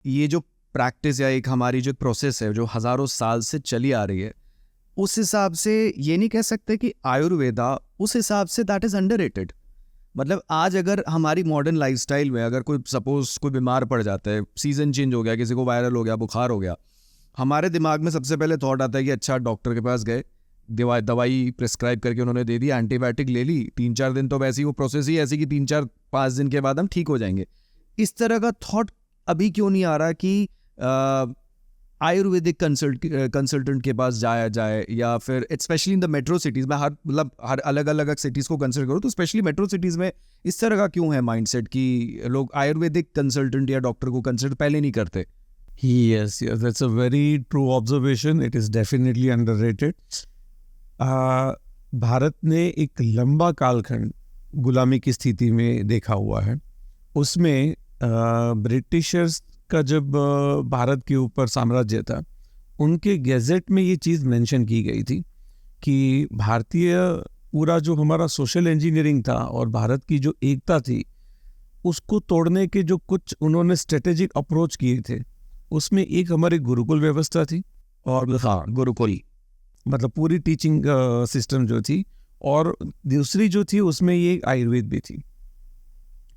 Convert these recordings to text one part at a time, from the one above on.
ये जो प्रैक्टिस या एक हमारी जो प्रोसेस है जो हज़ारों साल से चली आ रही है, उस हिसाब से ये नहीं कह सकते कि आयुर्वेदा उस हिसाब से दैट इज़ अंडररेटेड। मतलब आज अगर हमारी मॉडर्न लाइफस्टाइल में अगर कोई सपोज कोई बीमार पड़ जाता है, सीज़न चेंज हो गया, किसी को वायरल हो गया, बुखार हो गया, हमारे दिमाग में सबसे पहले थॉट आता है कि अच्छा डॉक्टर के पास गए, दवाई प्रिस्क्राइब करके उन्होंने दे दी, एंटीबायोटिक ले ली, 3-4 दिन तो वैसे ही वो प्रोसेस ही ऐसी कि 3-4-5 दिन के बाद हम ठीक हो जाएंगे। इस तरह का थॉट अभी क्यों नहीं आ रहा कि आयुर्वेदिक कंसल्टेंट के पास जाया जाए, या फिर specially in the metro cities में, हर अलग अलग सिटीज़ को कंसिडर करो तो स्पेशली मेट्रो सिटीज़ में इस तरह का क्यों है माइंडसेट कि लोग आयुर्वेदिक कंसल्टेंट या डॉक्टर को कंसिडर पहले नहीं करते? Yes, that's a very true observation. It is definitely underrated. Bharat ने एक लंबा कालखंड गुलामी की स्थिति में देखा हुआ है। उसमें ब्रिटिशर्स का जब भारत के ऊपर साम्राज्य था, उनके गैजेट में ये चीज़ मेंशन की गई थी कि भारतीय पूरा जो हमारा सोशल इंजीनियरिंग था और भारत की जो एकता थी, उसको तोड़ने के जो कुछ उन्होंने स्ट्रेटेजिक अप्रोच किए थे, उसमें एक हमारी गुरुकुल व्यवस्था थी, और हाँ, गुरुकुल मतलब पूरी टीचिंग सिस्टम जो थी, और दूसरी जो थी उसमें ये आयुर्वेद भी थी।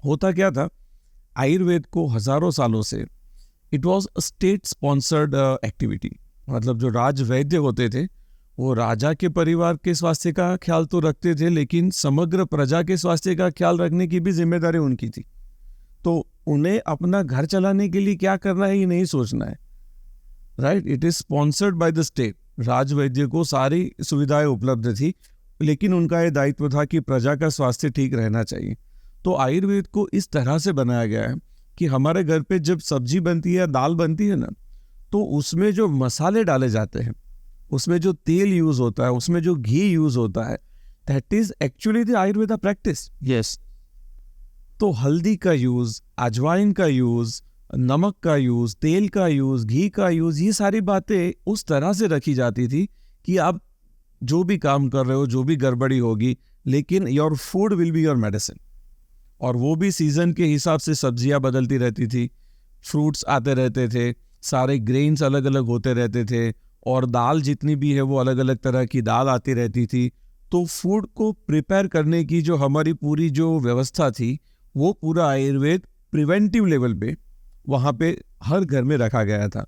होता क्या था, आयुर्वेद को हजारों सालों से it was a state sponsored activity. मतलब जो राज वैद्य होते थे वो राजा के परिवार के स्वास्थ्य का ख्याल तो रखते थे, लेकिन समग्र प्रजा के स्वास्थ्य का ख्याल रखने की भी जिम्मेदारी उनकी थी। तो उन्हें अपना घर चलाने के लिए क्या करना है ये नहीं सोचना है, right. It is sponsored by the state. राजवैद्य को सारी सुविधाएं उपलब्ध थी, लेकिन उनका ये दायित्व था कि प्रजा का स्वास्थ्य ठीक रहना चाहिए। तो आयुर्वेद को इस तरह से बनाया गया है कि हमारे घर पे जब सब्जी बनती है या दाल बनती है ना, तो उसमें जो मसाले डाले जाते हैं, उसमें जो तेल यूज होता है, उसमें जो घी यूज होता है, that is actually the Ayurveda practice. Yes. तो हल्दी का यूज, अजवाइन का यूज, नमक का यूज, तेल का यूज, घी का यूज, ये सारी बातें उस तरह से रखी जाती थी कि आप जो भी काम कर रहे हो, जो भी गड़बड़ी होगी, लेकिन your food will be your medicine. और वो भी सीजन के हिसाब से सब्जियां बदलती रहती थी, फ्रूट्स आते रहते थे, सारे ग्रेन्स अलग अलग होते रहते थे, और दाल जितनी भी है वो अलग अलग तरह की दाल आती रहती थी। तो फूड को प्रिपेयर करने की जो हमारी पूरी जो व्यवस्था थी, वो पूरा आयुर्वेद प्रिवेंटिव लेवल पे वहाँ पे हर घर में रखा गया था।